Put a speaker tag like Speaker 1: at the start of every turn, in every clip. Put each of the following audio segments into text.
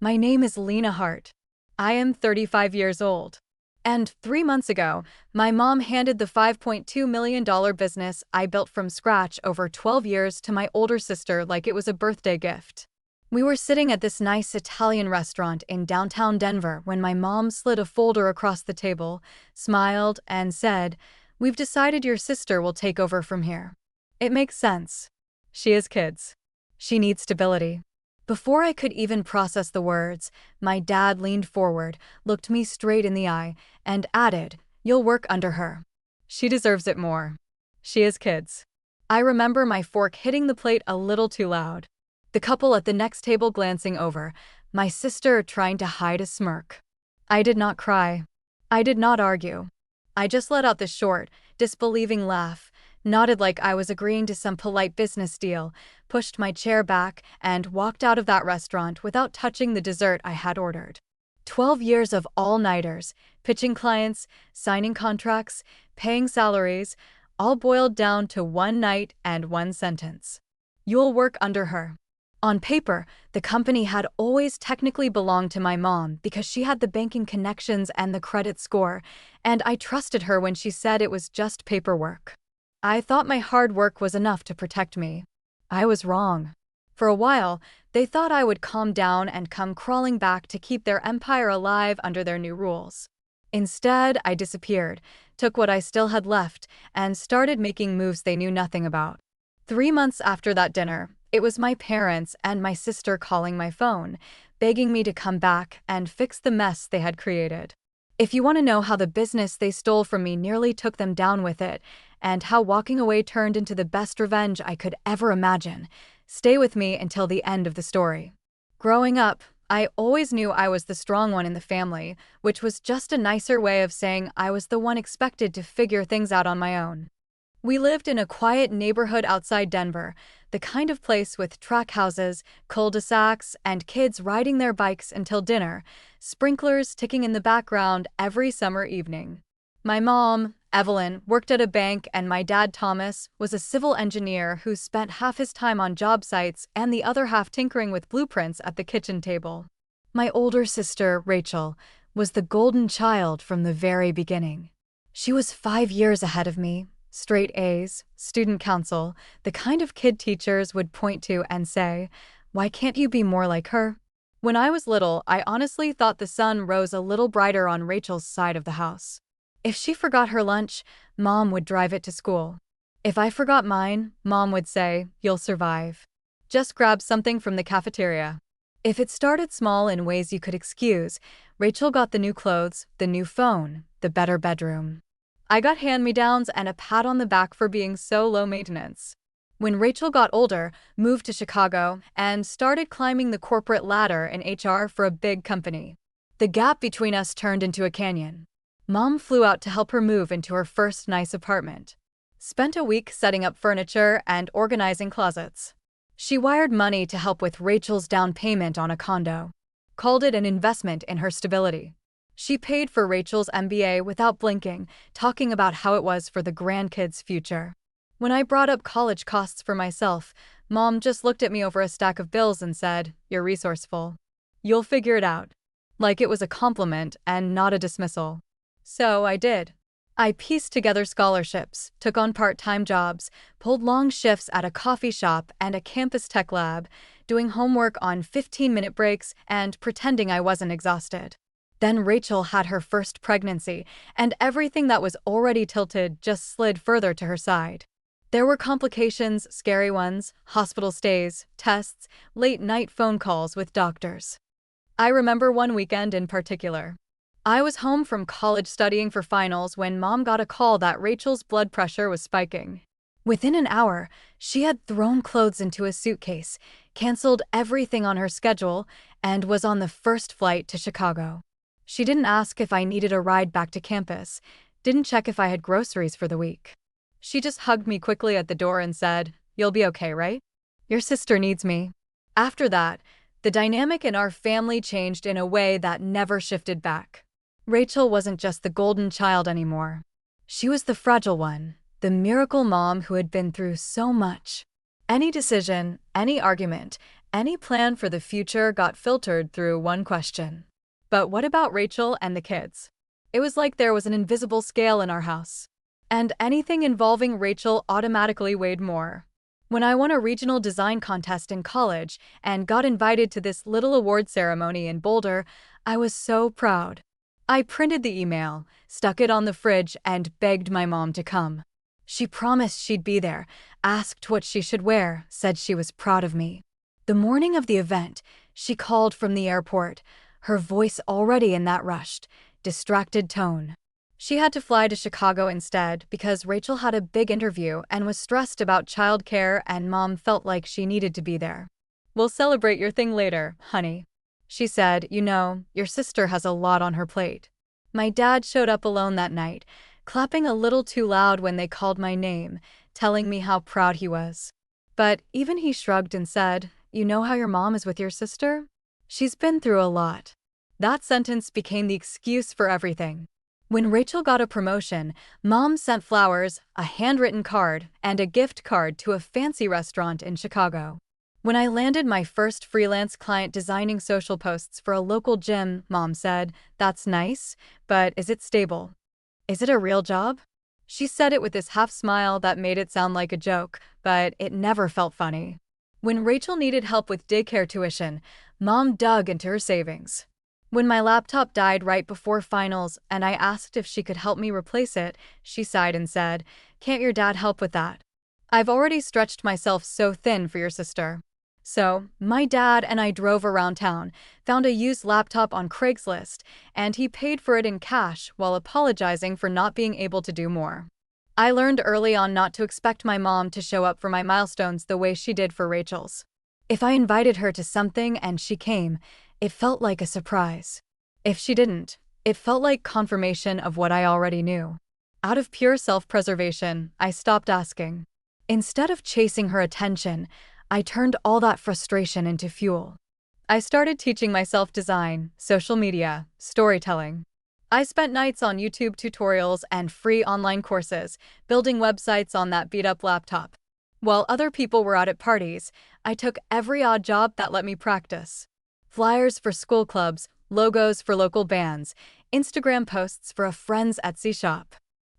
Speaker 1: My name is Lena Hart. I am 35 years old. And 3 months ago, my mom handed the $5.2 million business I built from scratch over 12 years to my older sister like it was a birthday gift. We were sitting at this nice Italian restaurant in downtown Denver when my mom slid a folder across the table, smiled, and said, "We've decided your sister will take over from here. It makes sense. She has kids. She needs stability." Before I could even process the words, my dad leaned forward, looked me straight in the eye, and added, "You'll work under her. She deserves it more. She has kids." I remember my fork hitting the plate a little too loud. The couple at the next table glancing over, my sister trying to hide a smirk. I did not cry. I did not argue. I just let out the short, disbelieving laugh, nodded like I was agreeing to some polite business deal, pushed my chair back, and walked out of that restaurant without touching the dessert I had ordered. 12 years of all-nighters, pitching clients, signing contracts, paying salaries, all boiled down to one night and one sentence. You'll work under her. On paper, the company had always technically belonged to my mom because she had the banking connections and the credit score, and I trusted her when she said it was just paperwork. I thought my hard work was enough to protect me. I was wrong. For a while, they thought I would calm down and come crawling back to keep their empire alive under their new rules. Instead, I disappeared, took what I still had left, and started making moves they knew nothing about. 3 months after that dinner, it was my parents and my sister calling my phone, begging me to come back and fix the mess they had created. If you want to know how the business they stole from me nearly took them down with it, and how walking away turned into the best revenge I could ever imagine, stay with me until the end of the story. Growing up, I always knew I was the strong one in the family, which was just a nicer way of saying I was the one expected to figure things out on my own. We lived in a quiet neighborhood outside Denver, the kind of place with track houses, cul-de-sacs, and kids riding their bikes until dinner, sprinklers ticking in the background every summer evening. My mom, Evelyn, worked at a bank, and my dad, Thomas, was a civil engineer who spent half his time on job sites and the other half tinkering with blueprints at the kitchen table. My older sister, Rachel, was the golden child from the very beginning. She was 5 years ahead of me. Straight A's, student council, the kind of kid teachers would point to and say, "Why can't you be more like her?" When I was little, I honestly thought the sun rose a little brighter on Rachel's side of the house. If she forgot her lunch, Mom would drive it to school. If I forgot mine, Mom would say, "You'll survive. Just grab something from the cafeteria." If it started small in ways you could excuse, Rachel got the new clothes, the new phone, the better bedroom. I got hand-me-downs and a pat on the back for being so low maintenance. When Rachel got older, moved to Chicago, and started climbing the corporate ladder in HR for a big company, the gap between us turned into a canyon. Mom flew out to help her move into her first nice apartment. Spent a week setting up furniture and organizing closets. She wired money to help with Rachel's down payment on a condo. Called it an investment in her stability. She paid for Rachel's MBA without blinking, talking about how it was for the grandkids' future. When I brought up college costs for myself, Mom just looked at me over a stack of bills and said, "You're resourceful. You'll figure it out." Like it was a compliment and not a dismissal. So I did. I pieced together scholarships, took on part-time jobs, pulled long shifts at a coffee shop and a campus tech lab, doing homework on 15-minute breaks and pretending I wasn't exhausted. Then Rachel had her first pregnancy, and everything that was already tilted just slid further to her side. There were complications, scary ones, hospital stays, tests, late-night phone calls with doctors. I remember one weekend in particular. I was home from college studying for finals when Mom got a call that Rachel's blood pressure was spiking. Within an hour, she had thrown clothes into a suitcase, canceled everything on her schedule, and was on the first flight to Chicago. She didn't ask if I needed a ride back to campus, didn't check if I had groceries for the week. She just hugged me quickly at the door and said, "You'll be okay, right? Your sister needs me." After that, the dynamic in our family changed in a way that never shifted back. Rachel wasn't just the golden child anymore. She was the fragile one, the miracle mom who had been through so much. Any decision, any argument, Any plan for the future got filtered through one question. But what about Rachel and the kids? It was like there was an invisible scale in our house. And anything involving Rachel automatically weighed more. When I won a regional design contest in college and got invited to this little award ceremony in Boulder, I was so proud. I printed the email, stuck it on the fridge, and begged my mom to come. She promised she'd be there, asked what she should wear, said she was proud of me. The morning of the event, she called from the airport, her voice already in that rushed, distracted tone. She had to fly to Chicago instead because Rachel had a big interview and was stressed about childcare, and Mom felt like she needed to be there. "We'll celebrate your thing later, honey," she said. "You know, your sister has a lot on her plate." My dad showed up alone that night, clapping a little too loud when they called my name, telling me how proud he was. But even he shrugged and said, "You know how your mom is with your sister? She's been through a lot." That sentence became the excuse for everything. When Rachel got a promotion, Mom sent flowers, a handwritten card, and a gift card to a fancy restaurant in Chicago. When I landed my first freelance client designing social posts for a local gym, Mom said, "That's nice, but is it stable? Is it a real job?" She said it with this half smile that made it sound like a joke, but it never felt funny. When Rachel needed help with daycare tuition, Mom dug into her savings. When my laptop died right before finals and I asked if she could help me replace it, she sighed and said, "Can't your dad help with that? I've already stretched myself so thin for your sister." So, my dad and I drove around town, found a used laptop on Craigslist, and he paid for it in cash while apologizing for not being able to do more. I learned early on not to expect my mom to show up for my milestones the way she did for Rachel's. If I invited her to something and she came, it felt like a surprise. If she didn't, it felt like confirmation of what I already knew. Out of pure self-preservation, I stopped asking. Instead of chasing her attention, I turned all that frustration into fuel. I started teaching myself design, social media, storytelling. I spent nights on YouTube tutorials and free online courses, building websites on that beat-up laptop. While other people were out at parties, I took every odd job that let me practice. Flyers for school clubs, logos for local bands, Instagram posts for a friend's Etsy shop.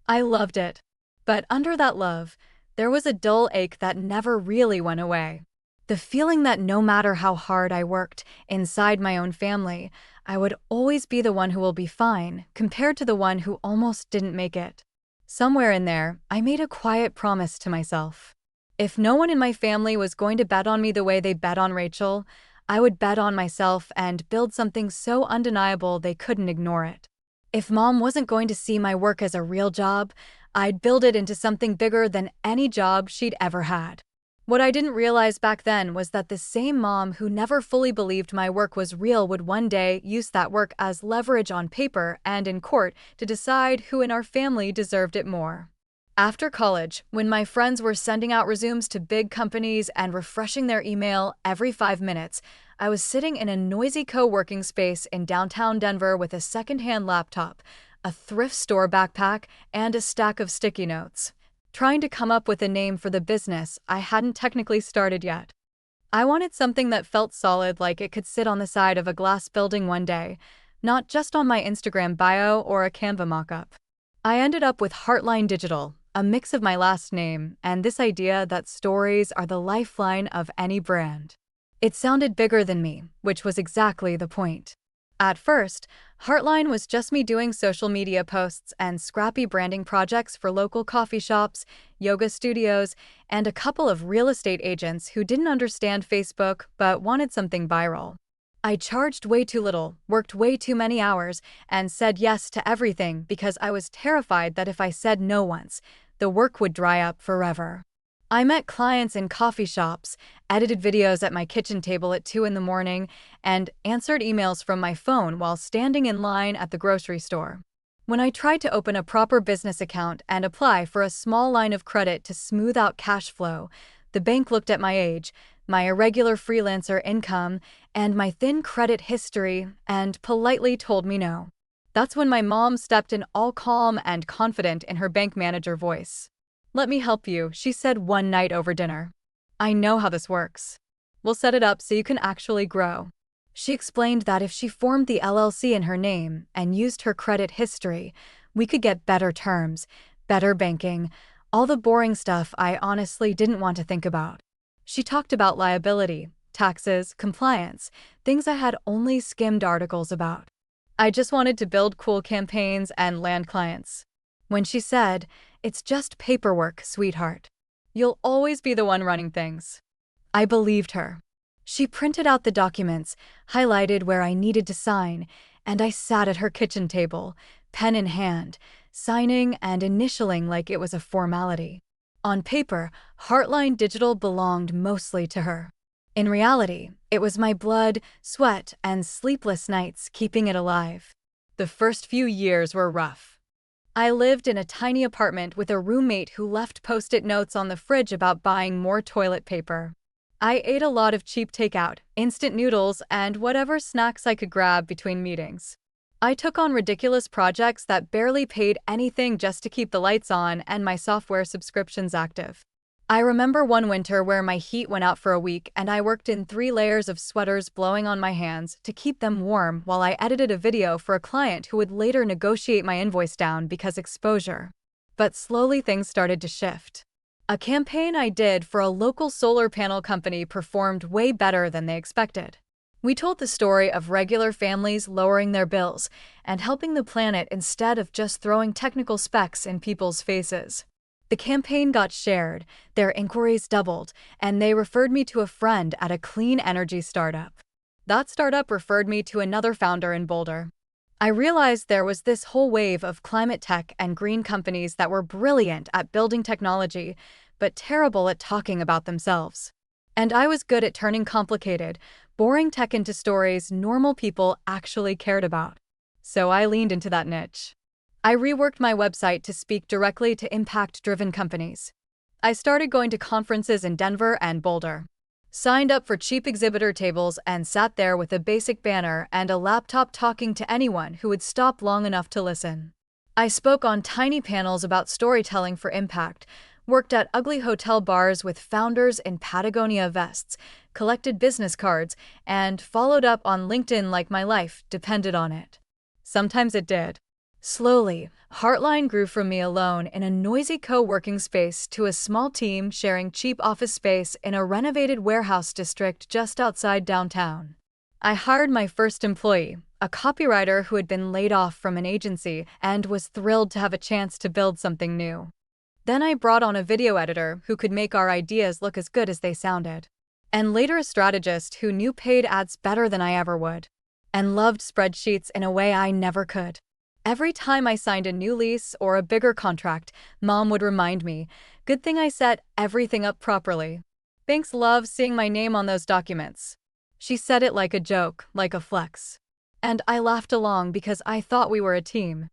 Speaker 1: I loved it. But under that love, there was a dull ache that never really went away. The feeling that no matter how hard I worked inside my own family, I would always be the one who will be fine compared to the one who almost didn't make it. Somewhere in there, I made a quiet promise to myself. If no one in my family was going to bet on me the way they bet on Rachel, I would bet on myself and build something so undeniable they couldn't ignore it. If Mom wasn't going to see my work as a real job, I'd build it into something bigger than any job she'd ever had. What I didn't realize back then was that the same mom who never fully believed my work was real would one day use that work as leverage on paper and in court to decide who in our family deserved it more. After college, when my friends were sending out resumes to big companies and refreshing their email every 5 minutes, I was sitting in a noisy co-working space in downtown Denver with a secondhand laptop, a thrift store backpack, and a stack of sticky notes, trying to come up with a name for the business I hadn't technically started yet. I wanted something that felt solid, like it could sit on the side of a glass building one day, not just on my Instagram bio or a Canva mockup. I ended up with Heartline Digital, a mix of my last name and this idea that stories are the lifeline of any brand. It sounded bigger than me, which was exactly the point. At first, Heartline was just me doing social media posts and scrappy branding projects for local coffee shops, yoga studios, and a couple of real estate agents who didn't understand Facebook but wanted something viral. I charged way too little, worked way too many hours, and said yes to everything because I was terrified that if I said no once, the work would dry up forever. I met clients in coffee shops, edited videos at my kitchen table at 2 in the morning, and answered emails from my phone while standing in line at the grocery store. When I tried to open a proper business account and apply for a small line of credit to smooth out cash flow, the bank looked at my age, my irregular freelancer income, and my thin credit history and politely told me no. That's when my mom stepped in, all calm and confident in her bank manager voice. "Let me help you," she said one night over dinner. "I know how this works." We'll set it up so you can actually grow." She explained that if she formed the LLC in her name and used her credit history, we could get better terms, better banking, all the boring stuff I honestly didn't want to think about. She talked about liability, taxes, compliance, things I had only skimmed articles about. I just wanted to build cool campaigns and land clients. When she said, "It's just paperwork, sweetheart. You'll always be the one running things," I believed her. She printed out the documents, highlighted where I needed to sign, and I sat at her kitchen table, pen in hand, signing and initialing like it was a formality. On paper, Heartline Digital belonged mostly to her. In reality, it was my blood, sweat, and sleepless nights keeping it alive. The first few years were rough. I lived in a tiny apartment with a roommate who left post-it notes on the fridge about buying more toilet paper. I ate a lot of cheap takeout, instant noodles, and whatever snacks I could grab between meetings. I took on ridiculous projects that barely paid anything just to keep the lights on and my software subscriptions active. I remember one winter where my heat went out for a week and I worked in 3 layers of sweaters blowing on my hands to keep them warm while I edited a video for a client who would later negotiate my invoice down because exposure. But slowly things started to shift. A campaign I did for a local solar panel company performed way better than they expected. We told the story of regular families lowering their bills and helping the planet instead of just throwing technical specs in people's faces. The campaign got shared, their inquiries doubled, and they referred me to a friend at a clean energy startup. That startup referred me to another founder in Boulder. I realized there was this whole wave of climate tech and green companies that were brilliant at building technology, but terrible at talking about themselves. And I was good at turning complicated, boring tech into stories normal people actually cared about. So I leaned into that niche. I reworked my website to speak directly to impact-driven companies. I started going to conferences in Denver and Boulder, signed up for cheap exhibitor tables, and sat there with a basic banner and a laptop talking to anyone who would stop long enough to listen. I spoke on tiny panels about storytelling for impact, worked at ugly hotel bars with founders in Patagonia vests, collected business cards, and followed up on LinkedIn like my life depended on it. Sometimes it did. Slowly, Heartline grew from me alone in a noisy co-working space to a small team sharing cheap office space in a renovated warehouse district just outside downtown. I hired my first employee, a copywriter who had been laid off from an agency and was thrilled to have a chance to build something new. Then I brought on a video editor who could make our ideas look as good as they sounded. And later a strategist who knew paid ads better than I ever would. And loved spreadsheets in a way I never could. Every time I signed a new lease or a bigger contract, Mom would remind me, "Good thing I set everything up properly. Banks love seeing my name on those documents." She said it like a joke, like a flex. And I laughed along because I thought we were a team.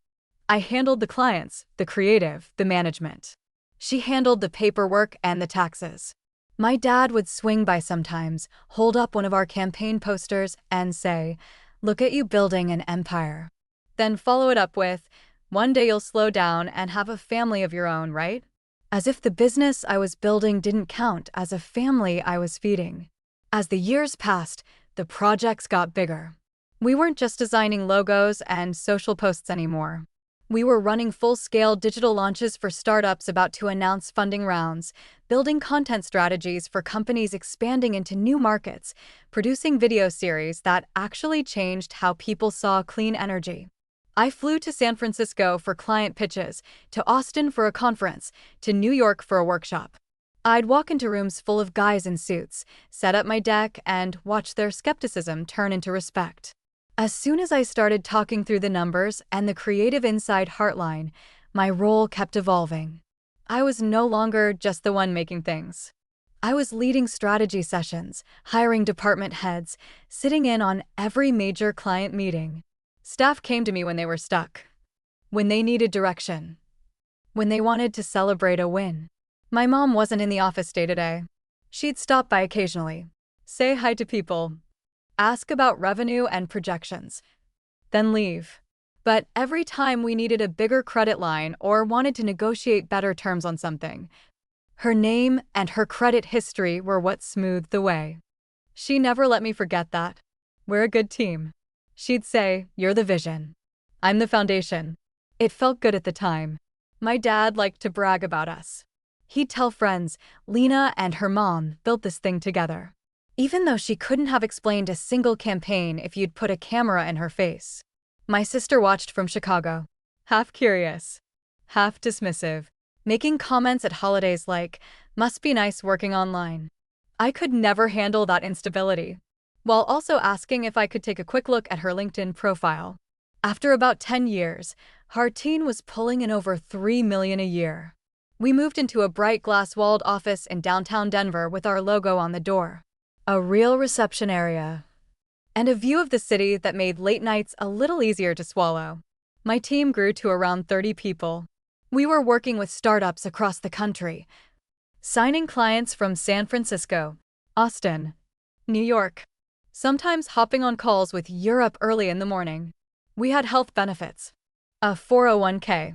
Speaker 1: I handled the clients, the creative, the management. She handled the paperwork and the taxes. My dad would swing by sometimes, hold up one of our campaign posters, and say, "Look at you building an empire." Then follow it up with, "One day you'll slow down and have a family of your own, right?" As if the business I was building didn't count as a family I was feeding. As the years passed, the projects got bigger. We weren't just designing logos and social posts anymore. We were running full-scale digital launches for startups about to announce funding rounds, building content strategies for companies expanding into new markets, producing video series that actually changed how people saw clean energy. I flew to San Francisco for client pitches, to Austin for a conference, to New York for a workshop. I'd walk into rooms full of guys in suits, set up my deck, and watch their skepticism turn into respect. As soon as I started talking through the numbers and the creative inside Heartline, my role kept evolving. I was no longer just the one making things. I was leading strategy sessions, hiring department heads, sitting in on every major client meeting. Staff came to me when they were stuck, when they needed direction, when they wanted to celebrate a win. My mom wasn't in the office day to day. She'd stop by occasionally, say hi to people, ask about revenue and projections, then leave. But every time we needed a bigger credit line or wanted to negotiate better terms on something, her name and her credit history were what smoothed the way. She never let me forget that. We're a good team. She'd say, "You're the vision. I'm the foundation." It felt good at the time. My dad liked to brag about us. He'd tell friends, "Lena and her mom built this thing together," even though she couldn't have explained a single campaign if you'd put a camera in her face. My sister watched from Chicago, half curious, half dismissive, making comments at holidays like, "Must be nice working online." I could never handle that instability, while also asking if I could take a quick look at her LinkedIn profile. After about 10 years, Hartine was pulling in over $3 million a year. We moved into a bright glass-walled office in downtown Denver with our logo on the door, a real reception area, and a view of the city that made late nights a little easier to swallow. My team grew to around 30 people. We were working with startups across the country, signing clients from San Francisco, Austin, New York, sometimes hopping on calls with Europe early in the morning. We had health benefits, a 401k,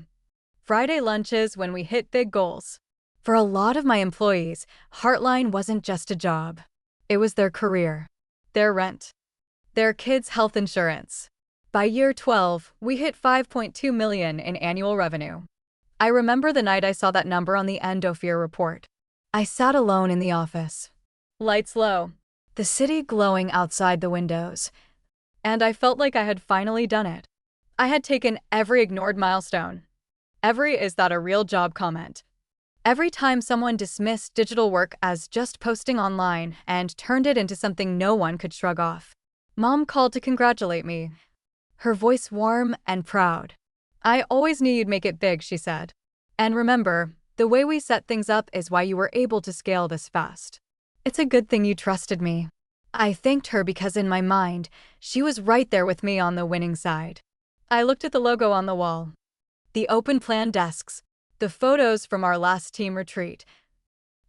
Speaker 1: Friday lunches when we hit big goals. For a lot of my employees, Heartline wasn't just a job. It was their career, their rent, their kids' health insurance. By year 12, we hit $5.2 million in annual revenue. I remember the night I saw that number on the end of year report. I sat alone in the office, lights low, the city glowing outside the windows, and I felt like I had finally done it. I had taken every ignored milestone. Every "is that a real job" comment. Every time someone dismissed digital work as just posting online and turned it into something no one could shrug off. Mom called to congratulate me, her voice warm and proud. "I always knew you'd make it big," she said. "And remember, the way we set things up is why you were able to scale this fast. It's a good thing you trusted me." I thanked her because in my mind, she was right there with me on the winning side. I looked at the logo on the wall, the open plan desks, the photos from our last team retreat,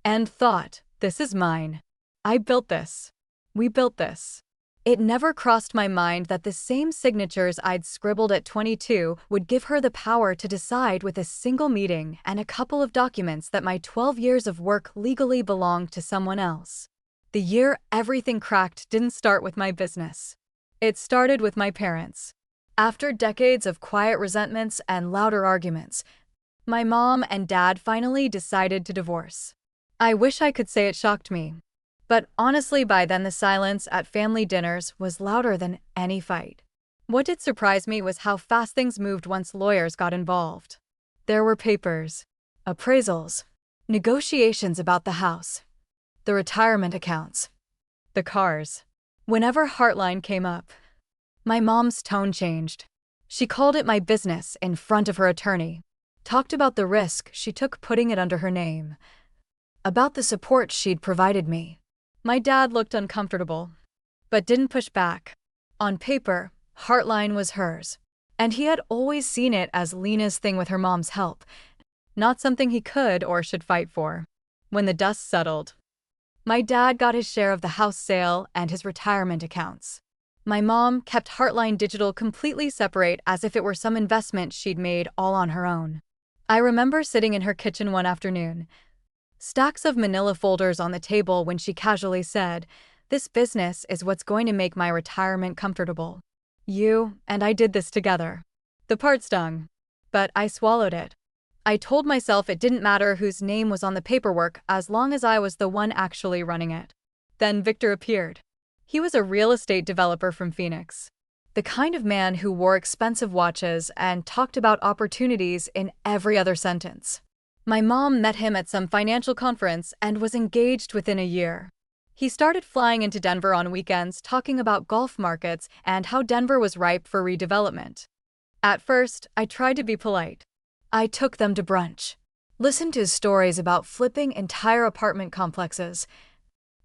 Speaker 1: and thought, this is mine. I built this. We built this. It never crossed my mind that the same signatures I'd scribbled at 22 would give her the power to decide with a single meeting and a couple of documents that my 12 years of work legally belonged to someone else. The year everything cracked didn't start with my business. It started with my parents. After decades of quiet resentments and louder arguments, my mom and dad finally decided to divorce. I wish I could say it shocked me. But honestly, by then the silence at family dinners was louder than any fight. What did surprise me was how fast things moved once lawyers got involved. There were papers, appraisals, negotiations about the house, the retirement accounts, the cars. Whenever Heartline came up, my mom's tone changed. She called it my business in front of her attorney, talked about the risk she took putting it under her name, about the support she'd provided me. My dad looked uncomfortable, but didn't push back. On paper, Heartline was hers, and he had always seen it as Lena's thing with her mom's help, not something he could or should fight for. When the dust settled, my dad got his share of the house sale and his retirement accounts. My mom kept Heartline Digital completely separate as if it were some investment she'd made all on her own. I remember sitting in her kitchen one afternoon, stacks of manila folders on the table when she casually said, "This business is what's going to make my retirement comfortable. You and I did this together." The part stung, but I swallowed it. I told myself it didn't matter whose name was on the paperwork as long as I was the one actually running it. Then Victor appeared. He was a real estate developer from Phoenix, the kind of man who wore expensive watches and talked about opportunities in every other sentence. My mom met him at some financial conference and was engaged within a year. He started flying into Denver on weekends talking about golf markets and how Denver was ripe for redevelopment. At first, I tried to be polite. I took them to brunch, listened to stories about flipping entire apartment complexes,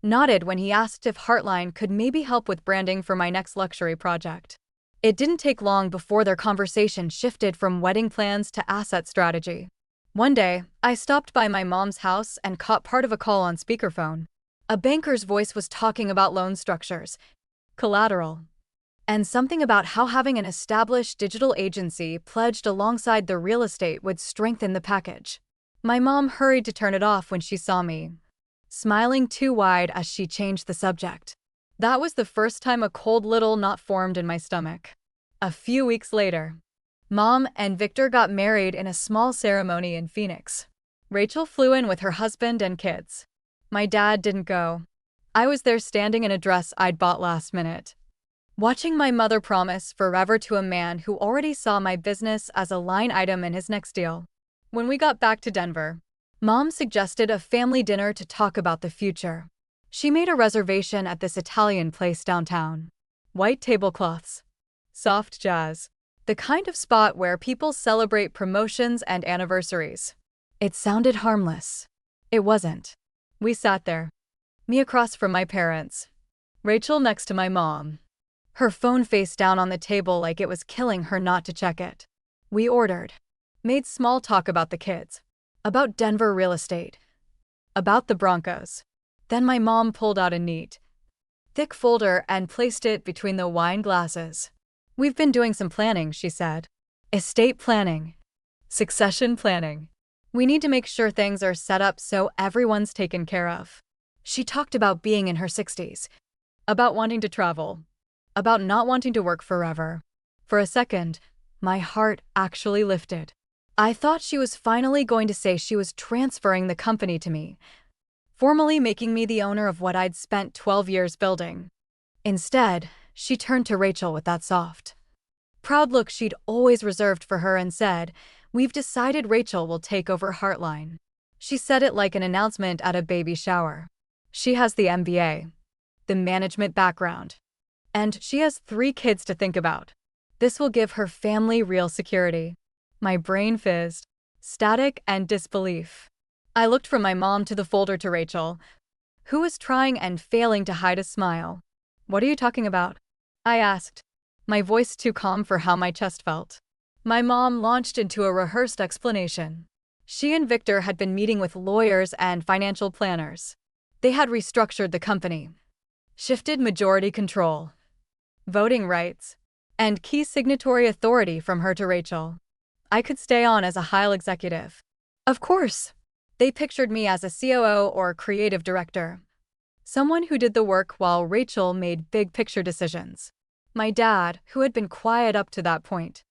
Speaker 1: nodded when he asked if Heartline could maybe help with branding for my next luxury project. It didn't take long before their conversation shifted from wedding plans to asset strategy. One day, I stopped by my mom's house and caught part of a call on speakerphone. A banker's voice was talking about loan structures, collateral, and something about how having an established digital agency pledged alongside the real estate would strengthen the package. My mom hurried to turn it off when she saw me, smiling too wide as she changed the subject. That was the first time a cold little knot formed in my stomach. A few weeks later, Mom and Victor got married in a small ceremony in Phoenix. Rachel flew in with her husband and kids. My dad didn't go. I was there standing in a dress I'd bought last minute, watching my mother promise forever to a man who already saw my business as a line item in his next deal. When we got back to Denver, Mom suggested a family dinner to talk about the future. She made a reservation at this Italian place downtown. White tablecloths, soft jazz, the kind of spot where people celebrate promotions and anniversaries. It sounded harmless. It wasn't. We sat there, me across from my parents, Rachel next to my mom, her phone face down on the table like it was killing her not to check it. We ordered, made small talk about the kids, about Denver real estate, about the Broncos. Then my mom pulled out a neat, thick folder and placed it between the wine glasses. "We've been doing some planning," she said. "Estate planning, succession planning. We need to make sure things are set up so everyone's taken care of." She talked about being in her 60s, about wanting to travel, about not wanting to work forever. For a second, my heart actually lifted. I thought she was finally going to say she was transferring the company to me, formally making me the owner of what I'd spent 12 years building. Instead, she turned to Rachel with that soft, proud look she'd always reserved for her and said, "We've decided Rachel will take over Heartline." She said it like an announcement at a baby shower. She has the MBA, the management background, and she has 3 kids to think about. This will give her family real security. My brain fizzed, static and disbelief. I looked from my mom to the folder to Rachel, who was trying and failing to hide a smile. "What are you talking about?" I asked, my voice too calm for how my chest felt. My mom launched into a rehearsed explanation. She and Victor had been meeting with lawyers and financial planners. They had restructured the company, shifted majority control, voting rights, and key signatory authority from her to Rachel. I could stay on as a high executive. Of course. They pictured me as a COO or creative director, someone who did the work while Rachel made big-picture decisions. My dad, who had been quiet up to that point,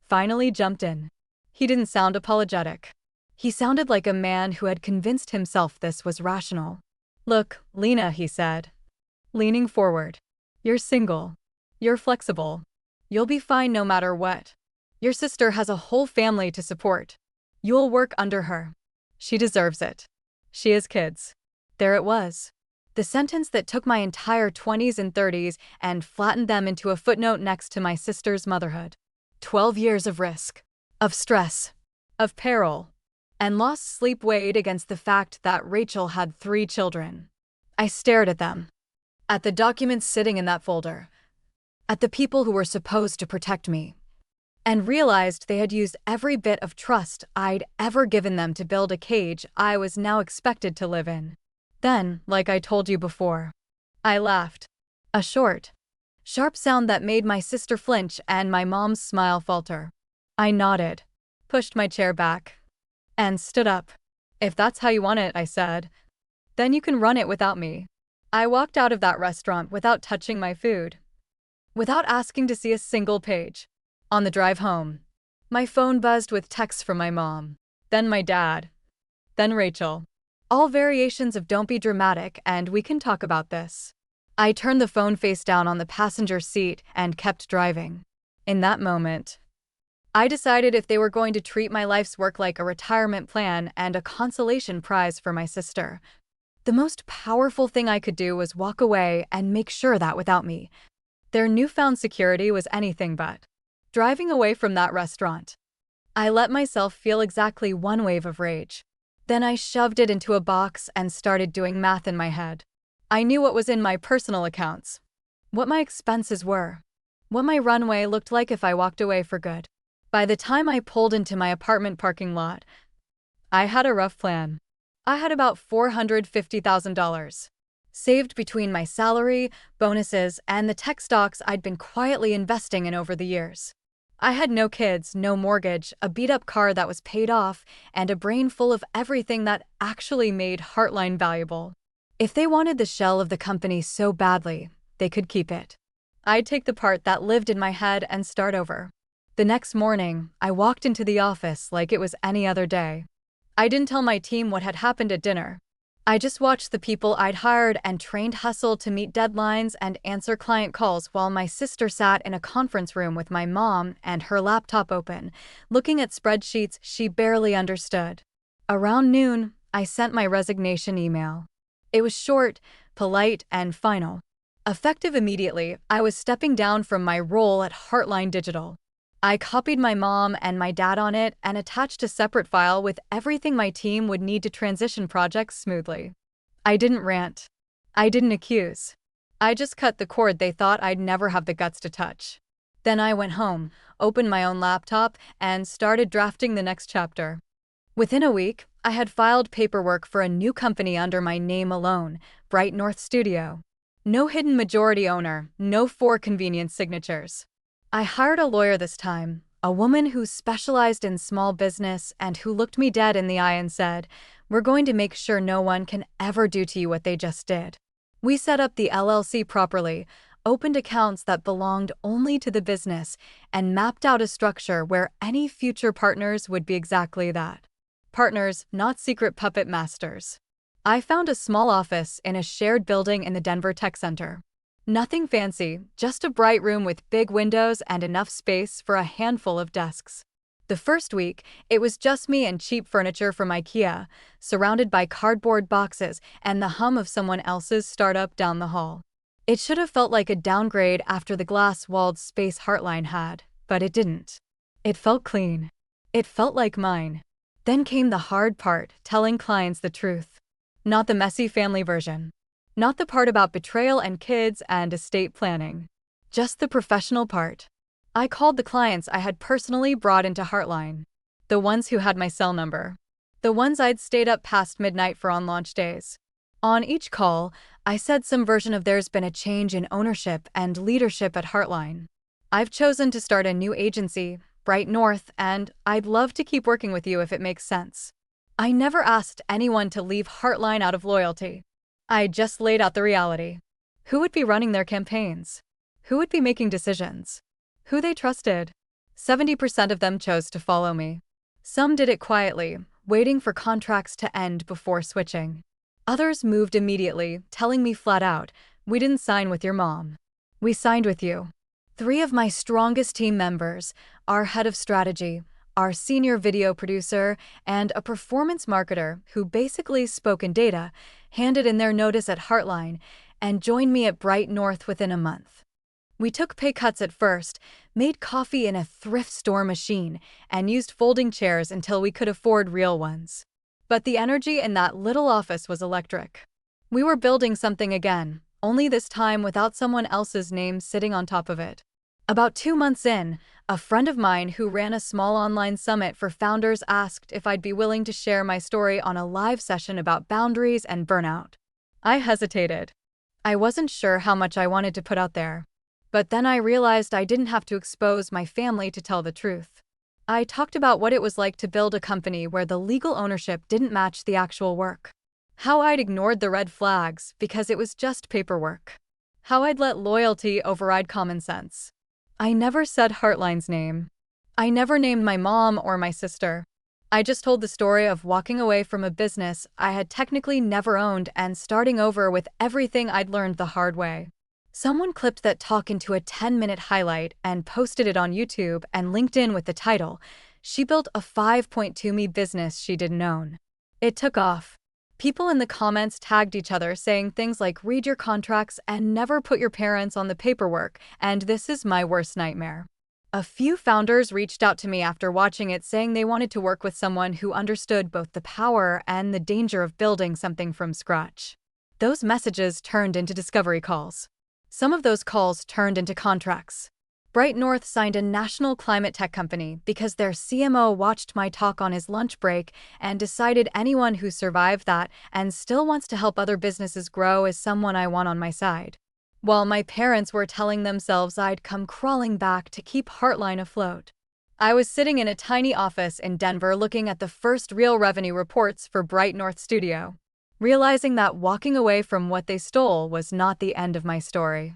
Speaker 1: finally jumped in. He didn't sound apologetic. He sounded like a man who had convinced himself this was rational. "Look, Lena," he said, leaning forward. "You're single. You're flexible. You'll be fine no matter what. Your sister has a whole family to support. You'll work under her. She deserves it. She has kids." There it was. The sentence that took my entire 20s and 30s and flattened them into a footnote next to my sister's motherhood. 12 years of risk, of stress, of peril, and lost sleep weighed against the fact that Rachel had 3 children. I stared at them, at the documents sitting in that folder, at the people who were supposed to protect me, and realized they had used every bit of trust I'd ever given them to build a cage I was now expected to live in. Then, like I told you before, I laughed. A short, sharp sound that made my sister flinch and my mom's smile falter. I nodded, pushed my chair back, and stood up. "If that's how you want it," I said, "then you can run it without me." I walked out of that restaurant without touching my food, without asking to see a single page. On the drive home, my phone buzzed with texts from my mom, then my dad, then Rachel. All variations of "don't be dramatic and we can talk about this." I turned the phone face down on the passenger seat and kept driving. In that moment, I decided if they were going to treat my life's work like a retirement plan and a consolation prize for my sister, the most powerful thing I could do was walk away and make sure that without me, their newfound security was anything but. Driving away from that restaurant, I let myself feel exactly one wave of rage. Then I shoved it into a box and started doing math in my head. I knew what was in my personal accounts, what my expenses were, what my runway looked like if I walked away for good. By the time I pulled into my apartment parking lot, I had a rough plan. I had about $450,000 saved between my salary, bonuses, and the tech stocks I'd been quietly investing in over the years. I had no kids, no mortgage, a beat-up car that was paid off, and a brain full of everything that actually made Heartline valuable. If they wanted the shell of the company so badly, they could keep it. I'd take the part that lived in my head and start over. The next morning, I walked into the office like it was any other day. I didn't tell my team what had happened at dinner. I just watched the people I'd hired and trained hustle to meet deadlines and answer client calls while my sister sat in a conference room with my mom and her laptop open, looking at spreadsheets she barely understood. Around noon, I sent my resignation email. It was short, polite, and final. Effective immediately, I was stepping down from my role at Heartline Digital. I copied my mom and my dad on it and attached a separate file with everything my team would need to transition projects smoothly. I didn't rant. I didn't accuse. I just cut the cord they thought I'd never have the guts to touch. Then I went home, opened my own laptop, and started drafting the next chapter. Within a week, I had filed paperwork for a new company under my name alone, Bright North Studio. No hidden majority owner, no 4 convenience signatures. I hired a lawyer this time, a woman who specialized in small business and who looked me dead in the eye and said, "We're going to make sure no one can ever do to you what they just did." We set up the LLC properly, opened accounts that belonged only to the business, and mapped out a structure where any future partners would be exactly that. Partners, not secret puppet masters. I found a small office in a shared building in the Denver Tech Center. Nothing fancy, just a bright room with big windows and enough space for a handful of desks. The first week, it was just me and cheap furniture from IKEA, surrounded by cardboard boxes and the hum of someone else's startup down the hall. It should have felt like a downgrade after the glass-walled space Heartline had, but it didn't. It felt clean. It felt like mine. Then came the hard part, telling clients the truth. Not the messy family version. Not the part about betrayal and kids and estate planning. Just the professional part. I called the clients I had personally brought into Heartline. The ones who had my cell number. The ones I'd stayed up past midnight for on launch days. On each call, I said some version of "There's been a change in ownership and leadership at Heartline. I've chosen to start a new agency, Bright North, and I'd love to keep working with you if it makes sense." I never asked anyone to leave Heartline out of loyalty. I just laid out the reality. Who would be running their campaigns? Who would be making decisions? Who they trusted? 70% of them chose to follow me. Some did it quietly, waiting for contracts to end before switching. Others moved immediately, telling me flat out, "We didn't sign with your mom. We signed with you." 3 of my strongest team members, our head of strategy, our senior video producer, and a performance marketer who basically spoke in data, handed in their notice at Heartline and joined me at Bright North within a month. We took pay cuts at first, made coffee in a thrift store machine, and used folding chairs until we could afford real ones. But the energy in that little office was electric. We were building something again, only this time without someone else's name sitting on top of it. About 2 months in, a friend of mine who ran a small online summit for founders asked if I'd be willing to share my story on a live session about boundaries and burnout. I hesitated. I wasn't sure how much I wanted to put out there. But then I realized I didn't have to expose my family to tell the truth. I talked about what it was like to build a company where the legal ownership didn't match the actual work. How I'd ignored the red flags because it was just paperwork. How I'd let loyalty override common sense. I never said Heartline's name. I never named my mom or my sister. I just told the story of walking away from a business I had technically never owned and starting over with everything I'd learned the hard way. Someone clipped that talk into a 10-minute highlight and posted it on YouTube and LinkedIn with the title, "She built a 5.2 business she didn't own." It took off. People in the comments tagged each other saying things like, "Read your contracts and never put your parents on the paperwork," and "This is my worst nightmare." A few founders reached out to me after watching it saying they wanted to work with someone who understood both the power and the danger of building something from scratch. Those messages turned into discovery calls. Some of those calls turned into contracts. Bright North signed a national climate tech company because their CMO watched my talk on his lunch break and decided anyone who survived that and still wants to help other businesses grow is someone I want on my side. While my parents were telling themselves I'd come crawling back to keep Heartline afloat. I was sitting in a tiny office in Denver looking at the first real revenue reports for Bright North Studio, realizing that walking away from what they stole was not the end of my story.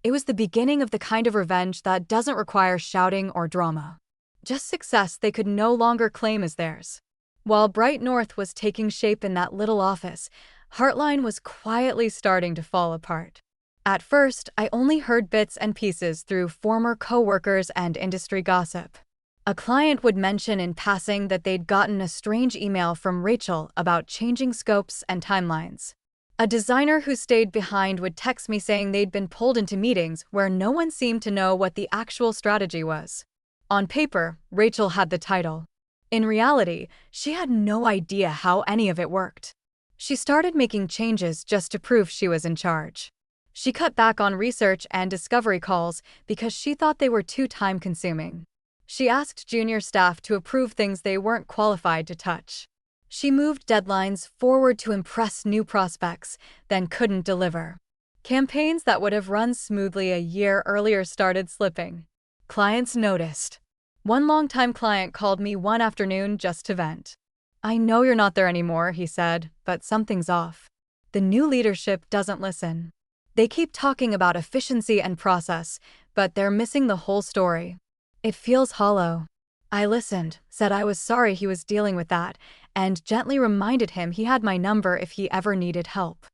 Speaker 1: It was the beginning of the kind of revenge that doesn't require shouting or drama. Just success they could no longer claim as theirs. While Bright North was taking shape in that little office, Heartline was quietly starting to fall apart. At first, I only heard bits and pieces through former coworkers and industry gossip. A client would mention in passing that they'd gotten a strange email from Rachel about changing scopes and timelines. A designer who stayed behind would text me saying they'd been pulled into meetings where no one seemed to know what the actual strategy was. On paper, Rachel had the title. In reality, she had no idea how any of it worked. She started making changes just to prove she was in charge. She cut back on research and discovery calls because she thought they were too time-consuming. She asked junior staff to approve things they weren't qualified to touch. She moved deadlines forward to impress new prospects, then couldn't deliver. Campaigns that would have run smoothly a year earlier started slipping. Clients noticed. One longtime client called me one afternoon just to vent. "I know you're not there anymore," he said, "but something's off. The new leadership doesn't listen. They keep talking about efficiency and process, but they're missing the whole story. It feels hollow." I listened, said I was sorry he was dealing with that, and gently reminded him he had my number if he ever needed help.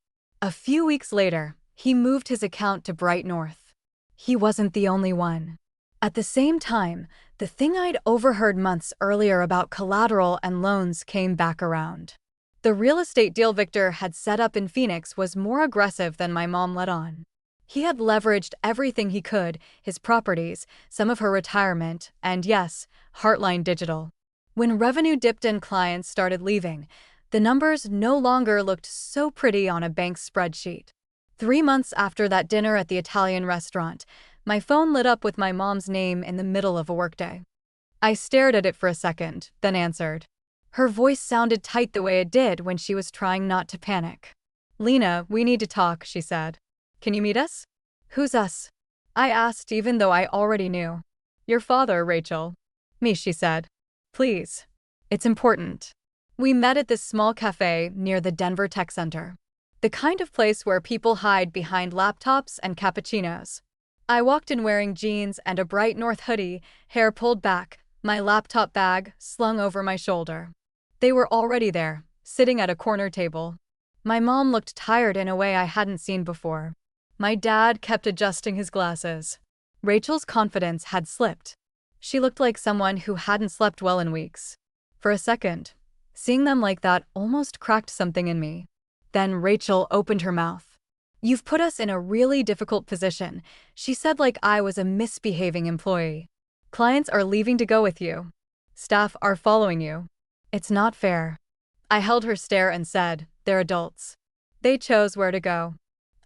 Speaker 1: A few weeks later, he moved his account to Bright North. He wasn't the only one. At the same time, the thing I'd overheard months earlier about collateral and loans came back around. The real estate deal Victor had set up in Phoenix was more aggressive than my mom let on. He had leveraged everything he could, his properties, some of her retirement, and yes, Heartline Digital. When revenue dipped and clients started leaving, the numbers no longer looked so pretty on a bank spreadsheet. 3 months after that dinner at the Italian restaurant, my phone lit up with my mom's name in the middle of a workday. I stared at it for a second, then answered. Her voice sounded tight the way it did when she was trying not to panic. "Lena, we need to talk," she said. "Can you meet us?" "Who's us?" I asked, even though I already knew. "Your father, Rachel." "Me," she said. "Please. It's important." We met at this small cafe near the Denver Tech Center. The kind of place where people hide behind laptops and cappuccinos. I walked in wearing jeans and a Bright North hoodie, hair pulled back, my laptop bag slung over my shoulder. They were already there, sitting at a corner table. My mom looked tired in a way I hadn't seen before. My dad kept adjusting his glasses. Rachel's confidence had slipped. She looked like someone who hadn't slept well in weeks. For a second, seeing them like that almost cracked something in me. Then Rachel opened her mouth. "You've put us in a really difficult position," she said like I was a misbehaving employee. "Clients are leaving to go with you. Staff are following you. It's not fair." I held her stare and said, "They're adults. They chose where to go.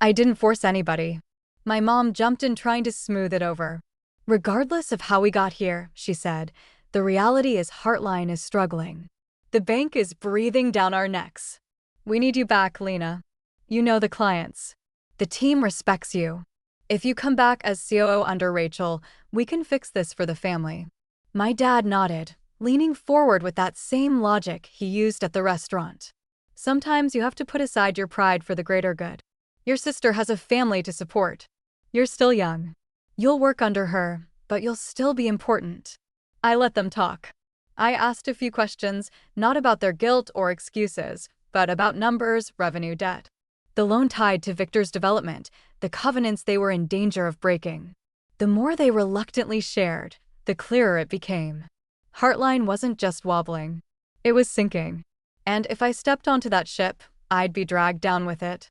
Speaker 1: I didn't force anybody." My mom jumped in trying to smooth it over. "Regardless of how we got here," she said, "the reality is Heartline is struggling. The bank is breathing down our necks. We need you back, Lena. You know the clients. The team respects you. If you come back as COO under Rachel, we can fix this for the family." My dad nodded, leaning forward with that same logic he used at the restaurant. "Sometimes you have to put aside your pride for the greater good. Your sister has a family to support. You're still young. You'll work under her, but you'll still be important." I let them talk. I asked a few questions, not about their guilt or excuses, but about numbers, revenue, debt. The loan tied to Victor's development, the covenants they were in danger of breaking. The more they reluctantly shared, the clearer it became. Heartline wasn't just wobbling. It was sinking. And if I stepped onto that ship, I'd be dragged down with it.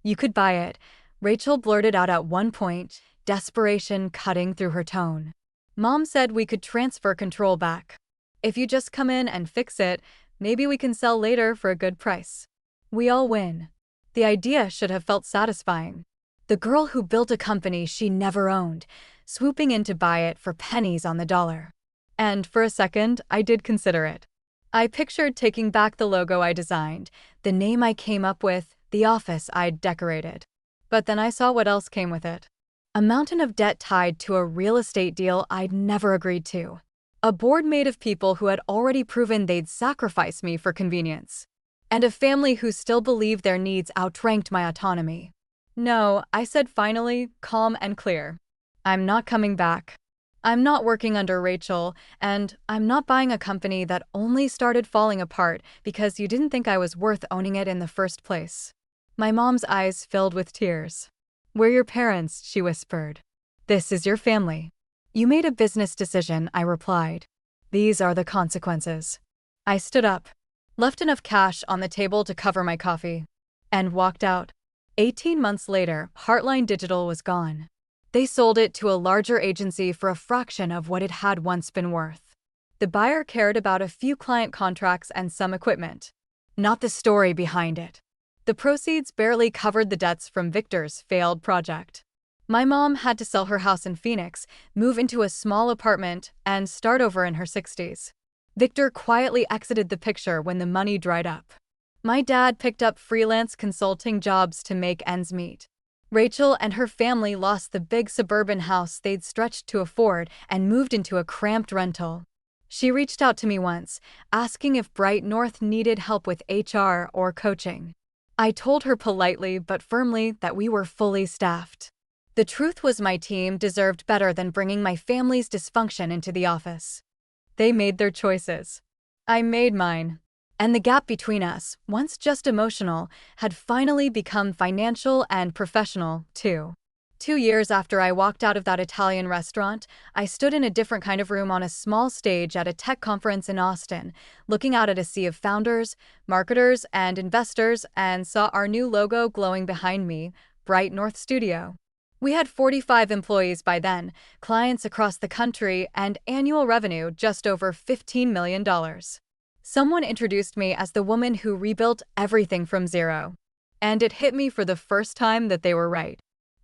Speaker 1: "You could buy it," Rachel blurted out at one point, desperation cutting through her tone. "Mom said we could transfer control back. If you just come in and fix it, maybe we can sell later for a good price. We all win." The idea should have felt satisfying. The girl who built a company she never owned, swooping in to buy it for pennies on the dollar. And for a second, I did consider it. I pictured taking back the logo I designed, the name I came up with, the office I'd decorated. But then I saw what else came with it. A mountain of debt tied to a real estate deal I'd never agreed to. A board made of people who had already proven they'd sacrifice me for convenience. And a family who still believed their needs outranked my autonomy. No, I said finally, calm and clear. I'm not coming back. I'm not working under Rachel, and I'm not buying a company that only started falling apart because you didn't think I was worth owning it in the first place. My mom's eyes filled with tears. We're your parents, she whispered. This is your family. You made a business decision, I replied. These are the consequences. I stood up, left enough cash on the table to cover my coffee, and walked out. 18 months later, Heartline Digital was gone. They sold it to a larger agency for a fraction of what it had once been worth. The buyer cared about a few client contracts and some equipment, not the story behind it. The proceeds barely covered the debts from Victor's failed project. My mom had to sell her house in Phoenix, move into a small apartment, and start over in her 60s. Victor quietly exited the picture when the money dried up. My dad picked up freelance consulting jobs to make ends meet. Rachel and her family lost the big suburban house they'd stretched to afford and moved into a cramped rental. She reached out to me once, asking if Bright North needed help with HR or coaching. I told her politely but firmly that we were fully staffed. The truth was my team deserved better than bringing my family's dysfunction into the office. They made their choices. I made mine. And the gap between us, once just emotional, had finally become financial and professional, too. 2 years after I walked out of that Italian restaurant, I stood in a different kind of room on a small stage at a tech conference in Austin, looking out at a sea of founders, marketers, and investors, and saw our new logo glowing behind me, Bright North Studio. We had 45 employees by then, clients across the country, and annual revenue just over $15 million. Someone introduced me as the woman who rebuilt everything from zero. And it hit me for the first time that they were right.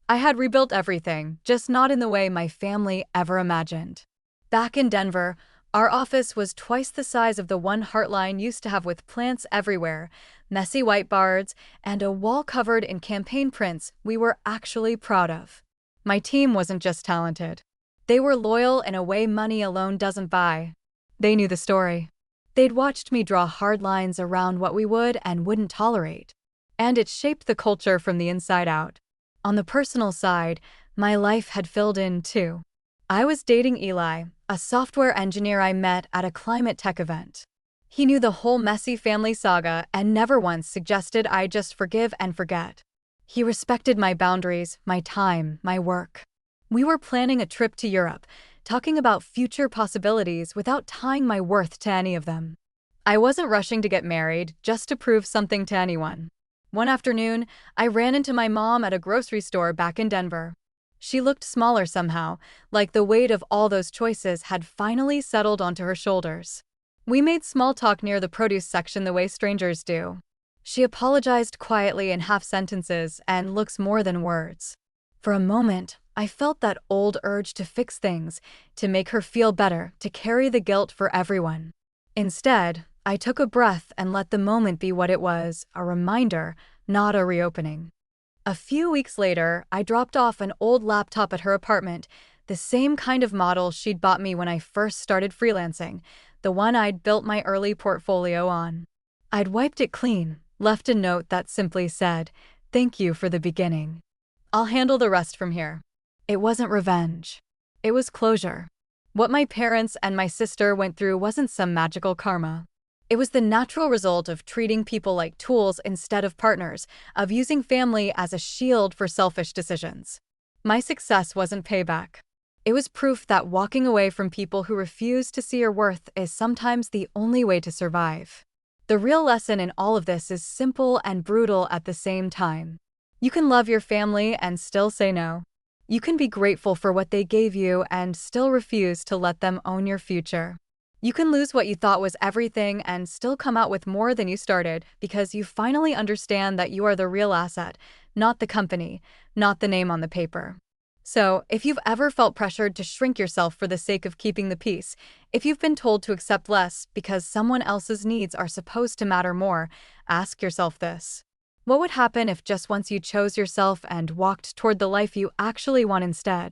Speaker 1: I had rebuilt everything, just not in the way my family ever imagined. Back in Denver, our office was twice the size of the one Heartline used to have, with plants everywhere, messy whiteboards, and a wall covered in campaign prints we were actually proud of. My team wasn't just talented. They were loyal in a way money alone doesn't buy. They knew the story. They'd watched me draw hard lines around what we would and wouldn't tolerate. And it shaped the culture from the inside out. On the personal side, my life had filled in too. I was dating Eli, a software engineer I met at a climate tech event. He knew the whole messy family saga and never once suggested I just forgive and forget. He respected my boundaries, my time, my work. We were planning a trip to Europe, talking about future possibilities without tying my worth to any of them. I wasn't rushing to get married just to prove something to anyone. One afternoon, I ran into my mom at a grocery store back in Denver. She looked smaller somehow, like the weight of all those choices had finally settled onto her shoulders. We made small talk near the produce section the way strangers do. She apologized quietly in half sentences and looks more than words. For a moment, I felt that old urge to fix things, to make her feel better, to carry the guilt for everyone. Instead, I took a breath and let the moment be what it was, a reminder, not a reopening. A few weeks later, I dropped off an old laptop at her apartment, the same kind of model she'd bought me when I first started freelancing, the one I'd built my early portfolio on. I'd wiped it clean, left a note that simply said, "Thank you for the beginning. I'll handle the rest from here." It wasn't revenge. It was closure. What my parents and my sister went through wasn't some magical karma. It was the natural result of treating people like tools instead of partners, of using family as a shield for selfish decisions. My success wasn't payback. It was proof that walking away from people who refuse to see your worth is sometimes the only way to survive. The real lesson in all of this is simple and brutal at the same time. You can love your family and still say no. You can be grateful for what they gave you and still refuse to let them own your future. You can lose what you thought was everything and still come out with more than you started because you finally understand that you are the real asset, not the company, not the name on the paper. So, if you've ever felt pressured to shrink yourself for the sake of keeping the peace, if you've been told to accept less because someone else's needs are supposed to matter more, ask yourself this. What would happen if just once you chose yourself and walked toward the life you actually want instead?